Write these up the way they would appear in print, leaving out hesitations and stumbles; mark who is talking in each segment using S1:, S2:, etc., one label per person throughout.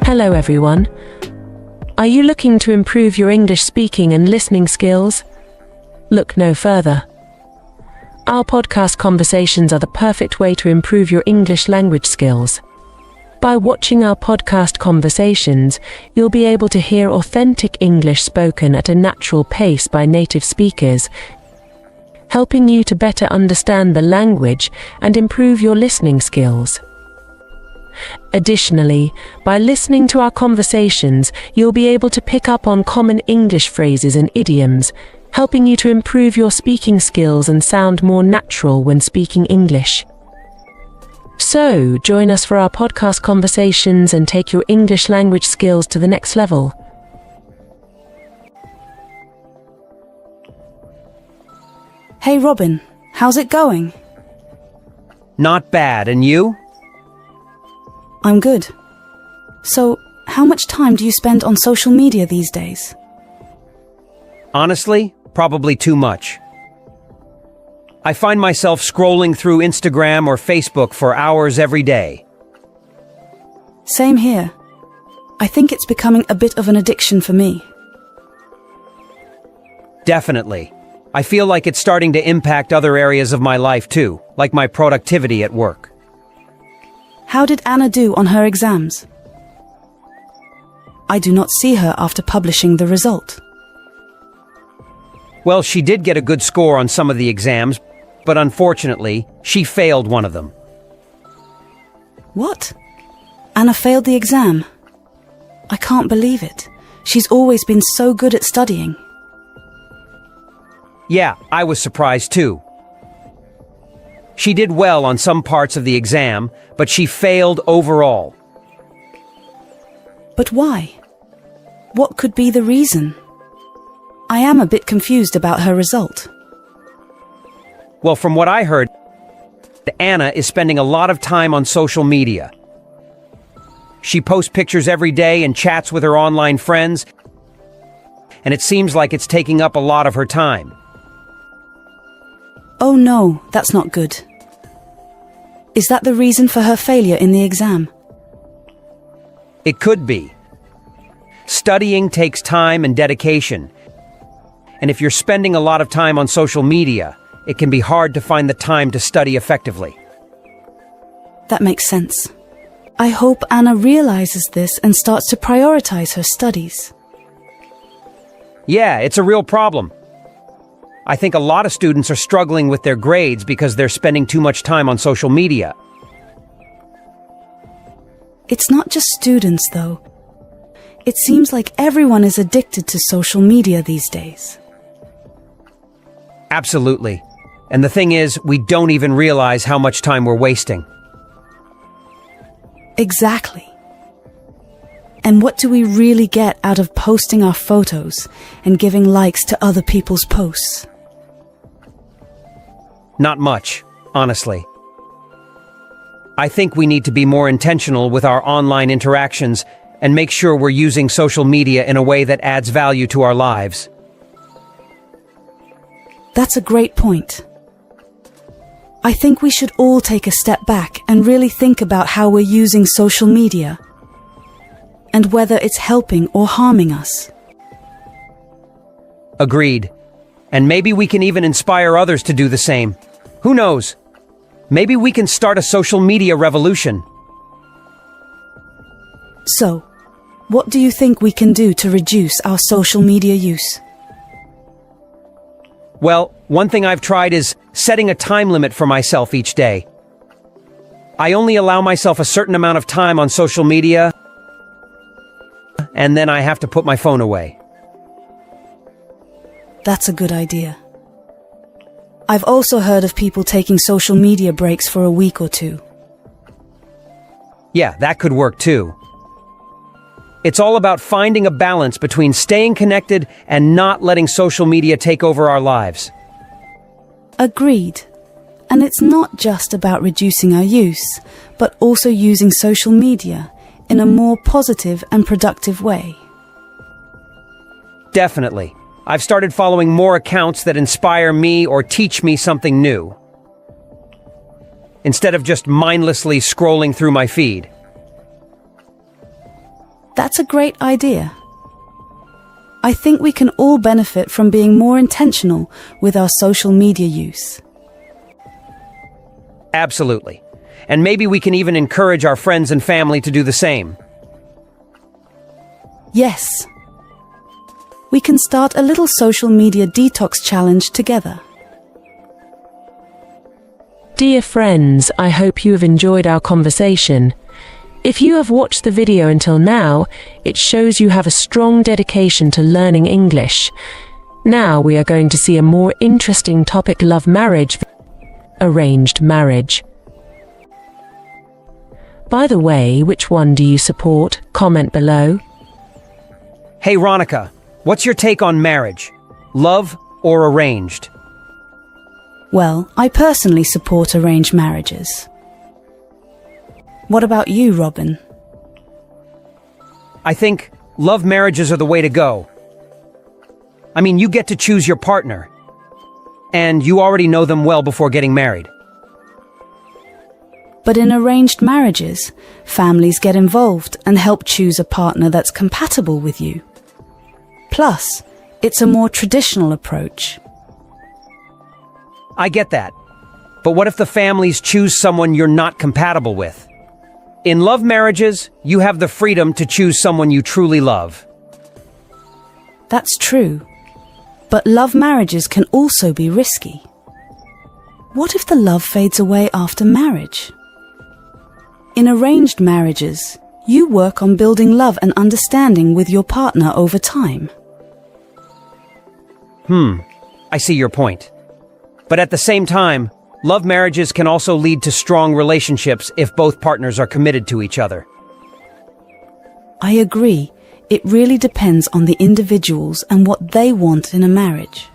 S1: Hello everyone. Are you looking to improve your English speaking and listening skills? Look no further. Our podcast conversations are the perfect way to improve your English language skills. By watching our podcast conversations, you'll be able to hear authentic English spoken at a natural pace by native speakers, helping you to better understand the language and improve your listening skills. Additionally, by listening to our conversations, you'll be able to pick up on common English phrases and idioms, helping you to improve your speaking skills and sound more natural when speaking English. So, join us for our podcast conversations and take your English language skills to the next level.
S2: Hey Robin, how's it going?
S3: Not bad, and you?
S2: I'm good. So, how much time do you spend on social media these days?
S3: Honestly, probably too much. I find myself scrolling through Instagram or Facebook for hours every day.
S2: Same here. I think it's becoming a bit of an addiction for me.
S3: Definitely. I feel like it's starting to impact other areas of my life too, like my productivity at work.
S2: How did Anna do on her exams? I do not see her after publishing the result.
S3: Well, she did get a good score on some of the exams, but unfortunately, she failed one of them.
S2: What? Anna failed the exam? I can't believe it. She's always been so good at studying.
S3: Yeah, I was surprised too. She did well on some parts of the exam, but she failed overall.
S2: But why? What could be the reason? I am a bit confused about her result.
S3: Well, from what I heard, Anna is spending a lot of time on social media. She posts pictures every day and chats with her online friends, and it seems like it's taking up a lot of her time.
S2: Oh no, that's not good. Is that the reason for her failure in the exam?
S3: It could be. Studying takes time and dedication. And if you're spending a lot of time on social media, it can be hard to find the time to study effectively.
S2: That makes sense. I hope Anna realizes this and starts to prioritize her studies.
S3: Yeah, it's a real problem. I think a lot of students are struggling with their grades because they're spending too much time on social media.
S2: It's not just students, though. It seems like everyone is addicted to social media these days.
S3: Absolutely. And the thing is, we don't even realize how much time we're wasting.
S2: Exactly. And what do we really get out of posting our photos and giving likes to other people's posts?
S3: Not much, honestly. I think we need to be more intentional with our online interactions and make sure we're using social media in a way that adds value to our lives.
S2: That's a great point. I think we should all take a step back and really think about how we're using social media and whether it's helping or harming us.
S3: Agreed. And maybe we can even inspire others to do the same. Who knows? Maybe we can start a social media revolution.
S2: So, what do you think we can do to reduce our social media use?
S3: Well, one thing I've tried is setting a time limit for myself each day. I only allow myself a certain amount of time on social media, and then I have to put my phone away.
S2: That's a good idea. I've also heard of people taking social media breaks for a week or two.
S3: Yeah, that could work too. It's all about finding a balance between staying connected and not letting social media take over our lives.
S2: Agreed. And it's not just about reducing our use, but also using social media in a more positive and productive way.
S3: Definitely. I've started following more accounts that inspire me or teach me something new, instead of just mindlessly scrolling through my feed.
S2: That's a great idea. I think we can all benefit from being more intentional with our social media use.
S3: Absolutely. And maybe we can even encourage our friends and family to do the same.
S2: Yes. We can start a little social media detox challenge together.
S1: Dear friends, I hope you have enjoyed our conversation. If you have watched the video until now, it shows you have a strong dedication to learning English. Now we are going to see a more interesting topic: love marriage, arranged marriage. By the way, which one do you support? Comment below.
S3: Hey, Ronica, what's your take on marriage? Love or arranged?
S2: Well, I personally support arranged marriages. What about you, Robin?
S3: I think love marriages are the way to go. I mean, you get to choose your partner, and you already know them well before getting married.
S2: But in arranged marriages, families get involved and help choose a partner that's compatible with you. Plus, it's a more traditional approach.
S3: I get that. But what if the families choose someone you're not compatible with? In love marriages, you have the freedom to choose someone you truly love.
S2: That's true. But love marriages can also be risky. What if the love fades away after marriage? In arranged marriages, you work on building love and understanding with your partner over time.
S3: I see your point. But at the same time, love marriages can also lead to strong relationships if both partners are committed to each other.
S2: I agree. It really depends on the individuals and what they want in a marriage.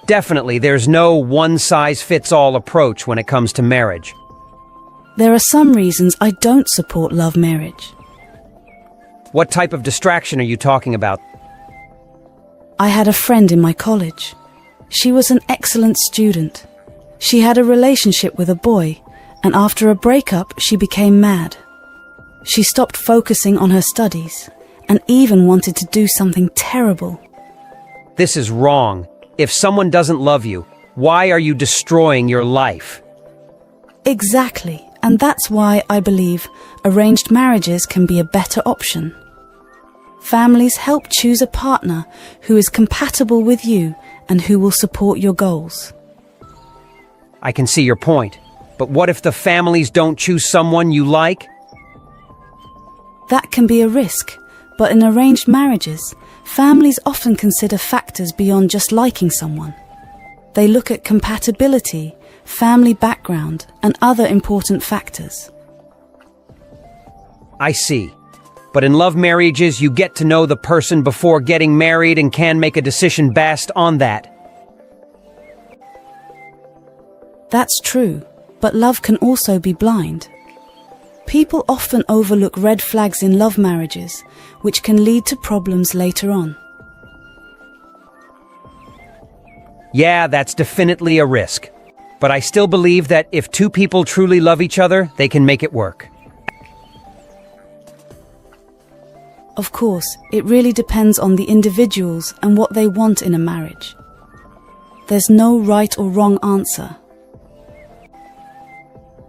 S3: Definitely, there's no one-size-fits-all approach when it comes to marriage.
S2: There are some reasons I don't support love marriage.
S3: What type of distraction are you talking about?
S2: I had a friend in my college. She was an excellent student. She had a relationship with a boy, and after a breakup, she became mad. She stopped focusing on her studies, and even wanted to do something terrible.
S3: This is wrong. If someone doesn't love you, why are you destroying your life?
S2: Exactly, and that's why I believe arranged marriages can be a better option. Families help choose a partner who is compatible with you and who will support your goals.
S3: I can see your point, but what if the families don't choose someone you like?
S2: That can be a risk, but in arranged marriages, families often consider factors beyond just liking someone. They look at compatibility, family background, and other important factors.
S3: I see. But in love marriages, you get to know the person before getting married and can make a decision based on that.
S2: That's true, but love can also be blind. People often overlook red flags in love marriages, which can lead to problems later on.
S3: Yeah, that's definitely a risk. But I still believe that if two people truly love each other, they can make it work.
S2: Of course, it really depends on the individuals and what they want in a marriage. There's no right or wrong answer.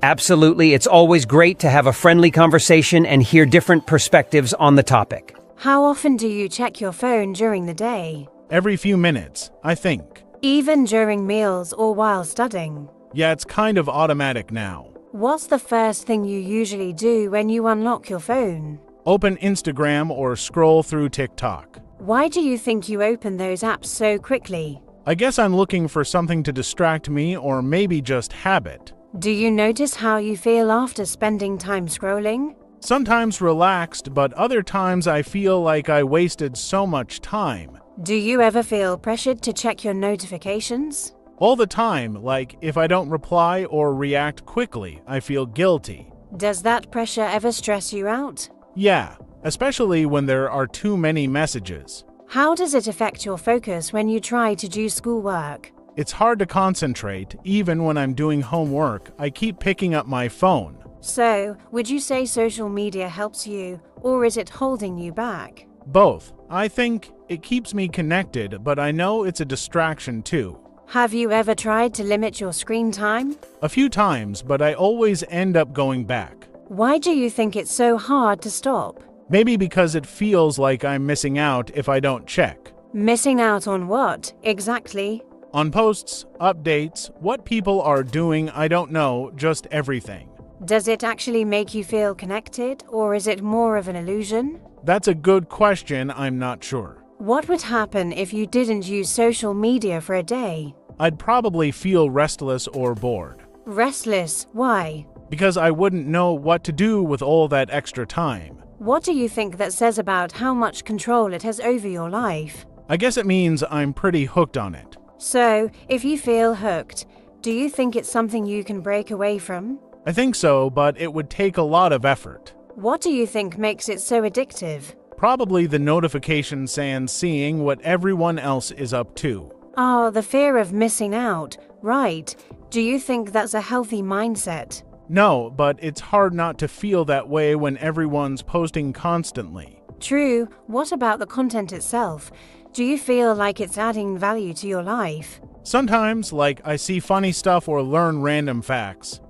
S3: Absolutely, it's always great to have a friendly conversation and hear different perspectives on the topic.
S4: How often do you check your phone during the day?
S5: Every few minutes, I think.
S4: Even during meals or while studying?
S5: Yeah, it's kind of automatic now.
S4: What's the first thing you usually do when you unlock your phone?
S5: Open Instagram or scroll through TikTok.
S4: Why do you think you open those apps so quickly?
S5: I guess I'm looking for something to distract me or maybe just habit.
S4: Do you notice how you feel after spending time scrolling?
S5: Sometimes relaxed, but other times I feel like I wasted so much time.
S4: Do you ever feel pressured to check your notifications?
S5: All the time, like if I don't reply or react quickly, I feel guilty.
S4: Does that pressure ever stress you out?
S5: Yeah, especially when there are too many messages.
S4: How does it affect your focus when you try to do schoolwork?
S5: It's hard to concentrate, even when I'm doing homework. I keep picking up my phone.
S4: So, would you say social media helps you or is it holding you back?
S5: Both. I think it keeps me connected, but I know it's a distraction too.
S4: Have you ever tried to limit your screen time?
S5: A few times, but I always end up going back.
S4: Why do you think it's so hard to stop?
S5: Maybe because it feels like I'm missing out if I don't check.
S4: Missing out on what, exactly?
S5: On posts, updates, what people are doing, I don't know, just everything.
S4: Does it actually make you feel connected, or is it more of an illusion?
S5: That's a good question, I'm not sure.
S4: What would happen if you didn't use social media for a day?
S5: I'd probably feel restless or bored.
S4: Restless, why?
S5: Because I wouldn't know what to do with all that extra time.
S4: What do you think that says about how much control it has over your life?
S5: I guess it means I'm pretty hooked on it.
S4: So, if you feel hooked, do you think it's something you can break away from?
S5: I think so, but it would take a lot of effort.
S4: What do you think makes it so addictive?
S5: Probably the notifications and seeing what everyone else is up to.
S4: Ah, the fear of missing out. Right. Do you think that's a healthy mindset?
S5: No, but it's hard not to feel that way when everyone's posting constantly.
S4: True. What about the content itself? Do you feel like it's adding value to your life?
S5: Sometimes, like, I see funny stuff or learn random facts.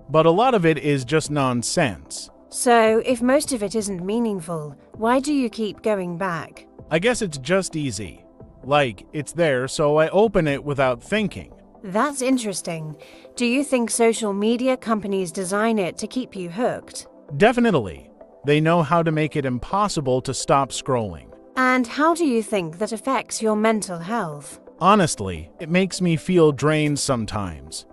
S5: But a lot of it is just nonsense.
S4: So, if most of it isn't meaningful, why do you keep going back?
S5: I guess it's just easy. Like, it's there, so I open it without thinking.
S4: That's interesting. Do you think social media companies design it to keep you hooked?
S5: Definitely. They know how to make it impossible to stop scrolling.
S4: And how do you think that affects your mental health?
S5: Honestly, it makes me feel drained sometimes.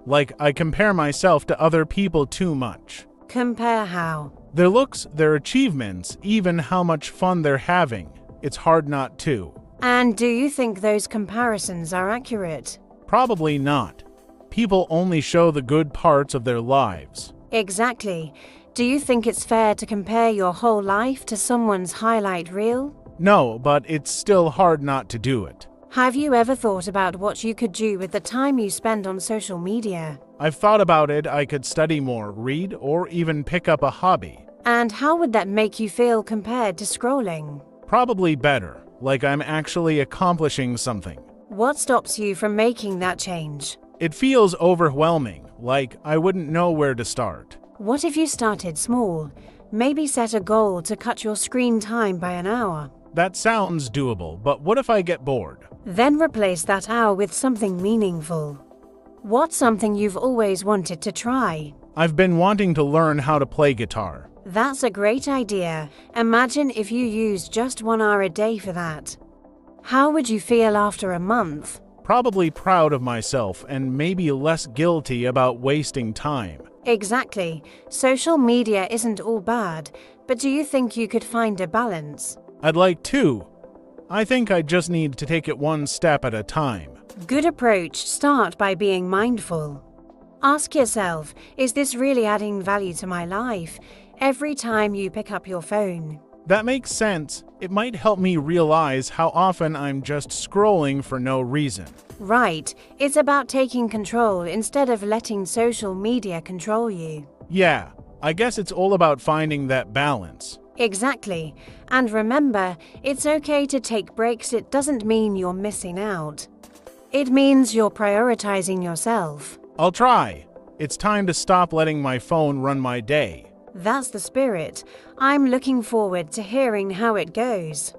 S5: Like I compare myself to other people too much.
S4: Compare how?
S5: Their looks, their achievements, even how much fun they're having. It's hard not to.
S4: And do you think those comparisons are accurate?
S5: Probably not. People only show the good parts of their lives.
S4: Exactly. Do you think it's fair to compare your whole life to someone's highlight reel?
S5: No, but it's still hard not to do it.
S4: Have you ever thought about what you could do with the time you spend on social media?
S5: I've thought about it. I could study more, read, or even pick up a hobby.
S4: And how would that make you feel compared to scrolling?
S5: Probably better, like I'm actually accomplishing something.
S4: What stops you from making that change?
S5: It feels overwhelming, like I wouldn't know where to start.
S4: What if you started small? Maybe set a goal to cut your screen time by an hour.
S5: That sounds doable, but what if I get bored?
S4: Then replace that hour with something meaningful. What's something you've always wanted to try?
S5: I've been wanting to learn how to play guitar.
S4: That's a great idea. Imagine if you used just 1 hour a day for that. How would you feel after a month?
S5: Probably proud of myself and maybe less guilty about wasting time.
S4: Exactly. Social media isn't all bad, but do you think you could find a balance?
S5: I'd like to. I think I just need to take it one step at a time.
S4: Good approach. Start by being mindful. Ask yourself, is this really adding value to my life? Every time you pick up your phone.
S5: That makes sense. It might help me realize how often I'm just scrolling for no reason.
S4: Right. It's about taking control instead of letting social media control you.
S5: Yeah, I guess it's all about finding that balance.
S4: Exactly. And remember, it's okay to take breaks. It doesn't mean you're missing out. It means you're prioritizing yourself.
S5: I'll try. It's time to stop letting my phone run my day.
S4: That's the spirit. I'm looking forward to hearing how it goes.